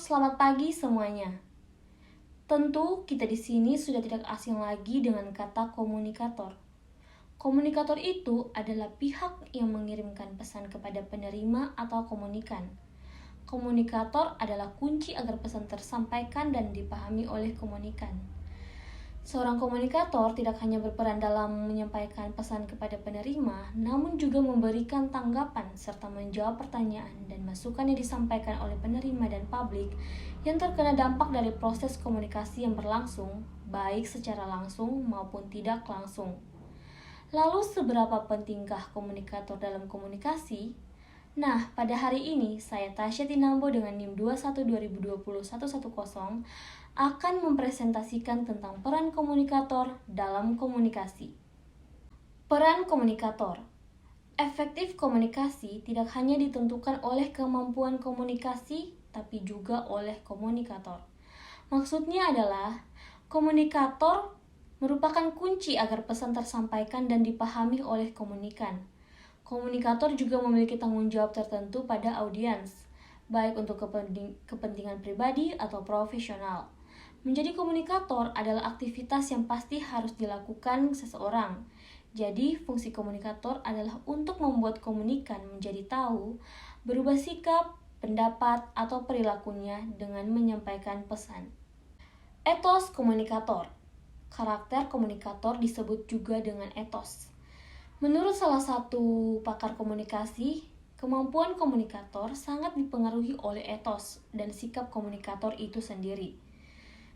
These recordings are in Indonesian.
selamat pagi semuanya. Tentu kita di sini sudah tidak asing lagi dengan kata komunikator. Komunikator itu adalah pihak yang mengirimkan pesan kepada penerima atau komunikan. Komunikator adalah kunci agar pesan tersampaikan dan dipahami oleh komunikan. Seorang komunikator tidak hanya berperan dalam menyampaikan pesan kepada penerima, namun juga memberikan tanggapan serta menjawab pertanyaan dan masukan yang disampaikan oleh penerima dan publik yang terkena dampak dari proses komunikasi yang berlangsung, baik secara langsung maupun tidak langsung. Lalu seberapa pentingkah komunikator dalam komunikasi? Nah, pada hari ini saya Tasya Tinambo dengan NIM 21 2020 110 akan mempresentasikan tentang peran komunikator dalam komunikasi. Peran komunikator. Efektif komunikasi tidak hanya ditentukan oleh kemampuan komunikasi, tapi juga oleh komunikator. Maksudnya adalah komunikator merupakan kunci agar pesan tersampaikan dan dipahami oleh komunikan. Komunikator juga memiliki tanggung jawab tertentu pada audiens, baik untuk kepentingan pribadi atau profesional. Menjadi komunikator adalah aktivitas yang pasti harus dilakukan seseorang. Jadi, fungsi komunikator adalah untuk membuat komunikan menjadi tahu, berubah sikap, pendapat, atau perilakunya dengan menyampaikan pesan. Etos komunikator. Karakter komunikator disebut juga dengan etos. Menurut salah satu pakar komunikasi, kemampuan komunikator sangat dipengaruhi oleh etos dan sikap komunikator itu sendiri.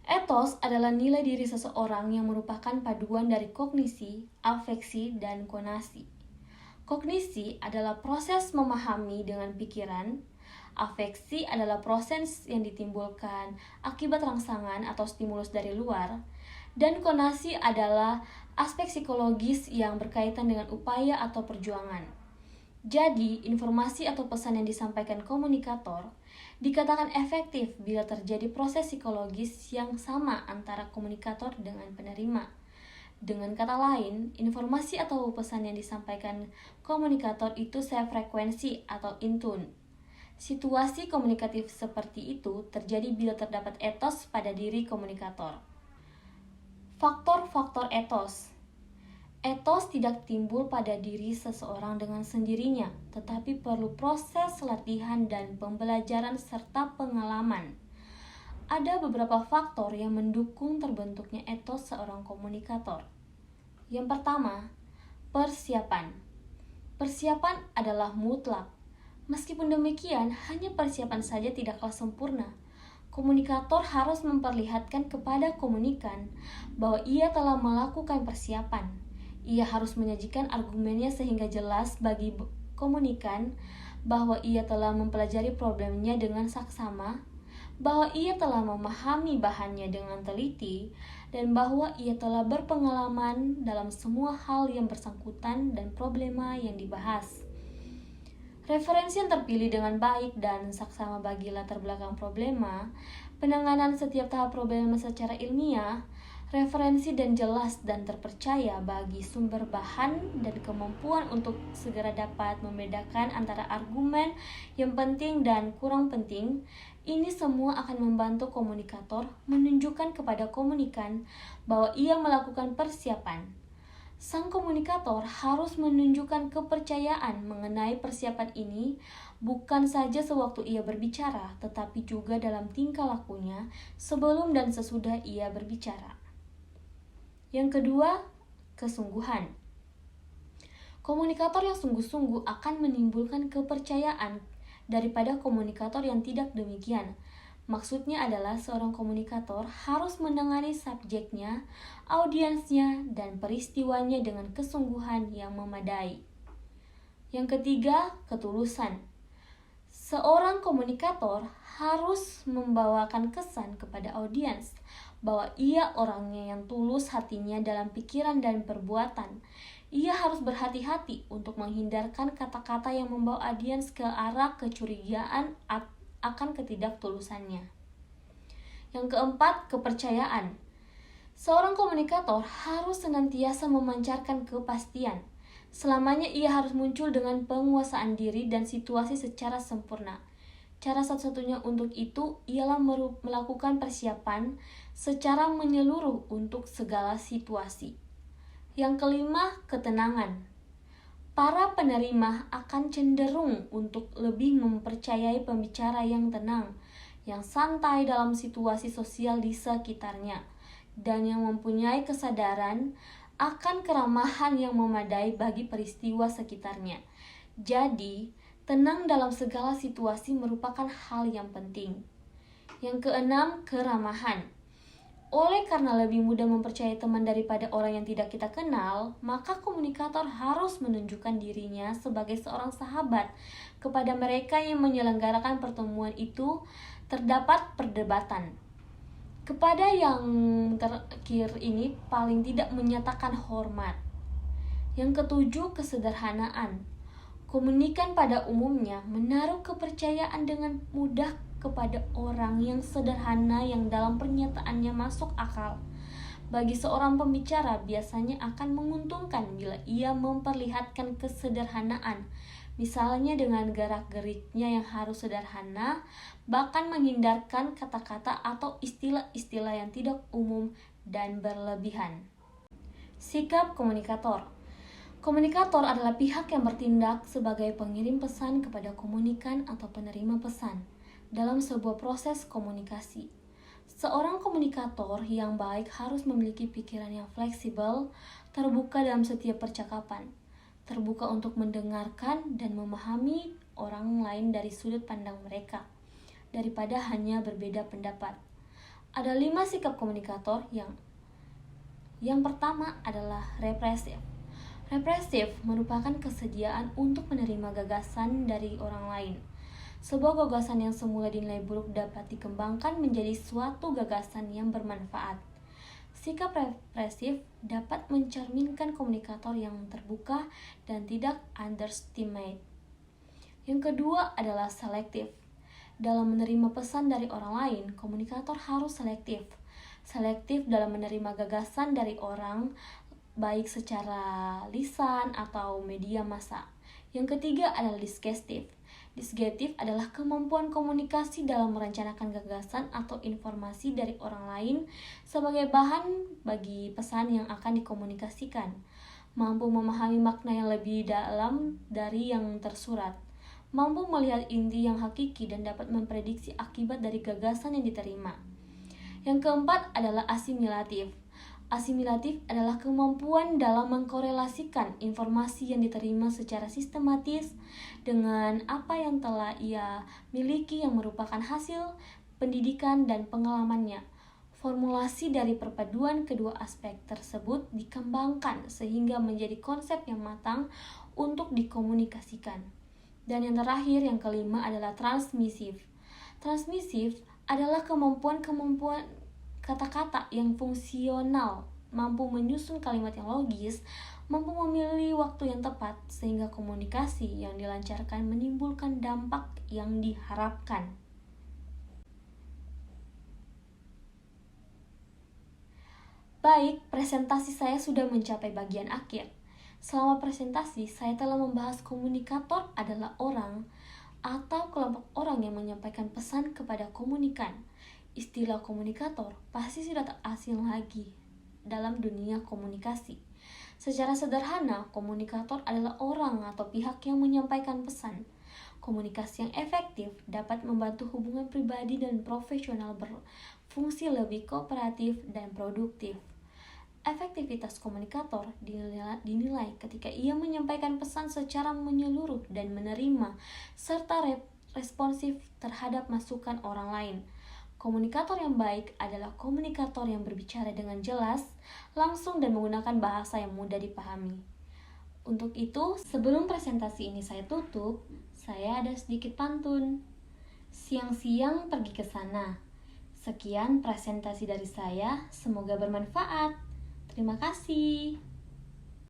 Etos adalah nilai diri seseorang yang merupakan paduan dari kognisi, afeksi, dan konasi. Kognisi adalah proses memahami dengan pikiran, afeksi adalah proses yang ditimbulkan akibat rangsangan atau stimulus dari luar, dan konasi adalah aspek psikologis yang berkaitan dengan upaya atau perjuangan. Jadi, informasi atau pesan yang disampaikan komunikator dikatakan efektif bila terjadi proses psikologis yang sama antara komunikator dengan penerima. Dengan kata lain, informasi atau pesan yang disampaikan komunikator itu sefrekuensi atau in tune. Situasi komunikatif seperti itu terjadi bila terdapat etos pada diri komunikator. Faktor-faktor etos. Etos tidak timbul pada diri seseorang dengan sendirinya, tetapi perlu proses latihan dan pembelajaran serta pengalaman. Ada beberapa faktor yang mendukung terbentuknya etos seorang komunikator. Yang pertama, persiapan. Persiapan adalah mutlak. Meskipun demikian, hanya persiapan saja tidaklah sempurna. Komunikator harus memperlihatkan kepada komunikan bahwa ia telah melakukan persiapan. Ia harus menyajikan argumennya sehingga jelas bagi komunikan bahwa ia telah mempelajari problemnya dengan saksama, bahwa ia telah memahami bahannya dengan teliti, dan bahwa ia telah berpengalaman dalam semua hal yang bersangkutan dan problema yang dibahas. Referensi yang terpilih dengan baik dan saksama bagi latar belakang problema, penanganan setiap tahap problema secara ilmiah, referensi dan jelas dan terpercaya bagi sumber bahan dan kemampuan untuk segera dapat membedakan antara argumen yang penting dan kurang penting, ini semua akan membantu komunikator menunjukkan kepada komunikan bahwa ia melakukan persiapan. Sang komunikator harus menunjukkan kepercayaan mengenai persiapan ini bukan saja sewaktu ia berbicara, tetapi juga dalam tingkah lakunya sebelum dan sesudah ia berbicara. Yang kedua, kesungguhan. Komunikator yang sungguh-sungguh akan menimbulkan kepercayaan daripada komunikator yang tidak demikian. Maksudnya adalah seorang komunikator harus menangani subjeknya, audiensnya, dan peristiwanya dengan kesungguhan yang memadai. Yang ketiga, ketulusan. Seorang komunikator harus membawakan kesan kepada audiens bahwa ia orangnya yang tulus hatinya dalam pikiran dan perbuatan. Ia harus berhati-hati untuk menghindarkan kata-kata yang membawa audiens ke arah kecurigaan akan ketidaktulusannya. Yang keempat, kepercayaan. Seorang komunikator harus senantiasa memancarkan kepastian. Selamanya ia harus muncul dengan penguasaan diri dan situasi secara sempurna. Cara satu-satunya untuk itu ialah melakukan persiapan secara menyeluruh untuk segala situasi. Yang kelima, ketenangan. Para penerima akan cenderung untuk lebih mempercayai pembicara yang tenang, yang santai dalam situasi sosial di sekitarnya, dan yang mempunyai kesadaran akan keramahan yang memadai bagi peristiwa sekitarnya. Jadi, tenang dalam segala situasi merupakan hal yang penting. Yang keenam, keramahan. Oleh karena lebih mudah mempercayai teman daripada orang yang tidak kita kenal, maka komunikator harus menunjukkan dirinya sebagai seorang sahabat kepada mereka yang menyelenggarakan pertemuan itu. Terdapat perdebatan. Kepada yang terakhir ini paling tidak menyatakan hormat. Yang ketujuh, kesederhanaan. Komunikan pada umumnya menaruh kepercayaan dengan mudah kepada orang yang sederhana yang dalam pernyataannya masuk akal. Bagi seorang pembicara biasanya akan menguntungkan bila ia memperlihatkan kesederhanaan, misalnya dengan gerak-geriknya yang harus sederhana, bahkan menghindarkan kata-kata atau istilah-istilah yang tidak umum dan berlebihan. Sikap komunikator. Komunikator adalah pihak yang bertindak sebagai pengirim pesan kepada komunikan atau penerima pesan dalam sebuah proses komunikasi. Seorang komunikator yang baik harus memiliki pikiran yang fleksibel, terbuka dalam setiap percakapan, terbuka untuk mendengarkan dan memahami orang lain dari sudut pandang mereka, daripada hanya berbeda pendapat. Ada 5 sikap komunikator yang pertama adalah represif. Represif merupakan kesediaan untuk menerima gagasan dari orang lain. Sebuah gagasan yang semula dinilai buruk dapat dikembangkan menjadi suatu gagasan yang bermanfaat. Sikap represif dapat mencerminkan komunikator yang terbuka dan tidak underestimate. Yang kedua adalah selektif. Dalam menerima pesan dari orang lain, komunikator harus selektif. Selektif dalam menerima gagasan dari orang, baik secara lisan atau media massa. Yang ketiga adalah disgestif. Disgestif adalah kemampuan komunikasi dalam merencanakan gagasan atau informasi dari orang lain sebagai bahan bagi pesan yang akan dikomunikasikan. Mampu memahami makna yang lebih dalam dari yang tersurat. Mampu melihat inti yang hakiki dan dapat memprediksi akibat dari gagasan yang diterima. Yang keempat adalah asimilatif. Asimilatif adalah kemampuan dalam mengkorelasikan informasi yang diterima secara sistematis dengan apa yang telah ia miliki yang merupakan hasil pendidikan dan pengalamannya. Formulasi dari perpaduan kedua aspek tersebut dikembangkan sehingga menjadi konsep yang matang untuk dikomunikasikan. Dan yang terakhir, yang kelima adalah transmisif. Transmisif adalah kemampuan kata-kata yang fungsional, mampu menyusun kalimat yang logis, mampu memilih waktu yang tepat, sehingga komunikasi yang dilancarkan menimbulkan dampak yang diharapkan. Baik, presentasi saya sudah mencapai bagian akhir. Selama presentasi, saya telah membahas komunikator adalah orang atau kelompok orang yang menyampaikan pesan kepada komunikan. Istilah komunikator pasti sudah tak asing lagi dalam dunia komunikasi. Secara sederhana, komunikator adalah orang atau pihak yang menyampaikan pesan. Komunikasi yang efektif dapat membantu hubungan pribadi dan profesional berfungsi lebih kooperatif dan produktif. Efektivitas komunikator dinilai ketika ia menyampaikan pesan secara menyeluruh dan menerima serta responsif terhadap masukan orang lain. Komunikator yang baik adalah komunikator yang berbicara dengan jelas, langsung dan menggunakan bahasa yang mudah dipahami. Untuk itu, sebelum presentasi ini saya tutup, saya ada sedikit pantun. Siang-siang pergi ke sana. Sekian presentasi dari saya, semoga bermanfaat. Terima kasih.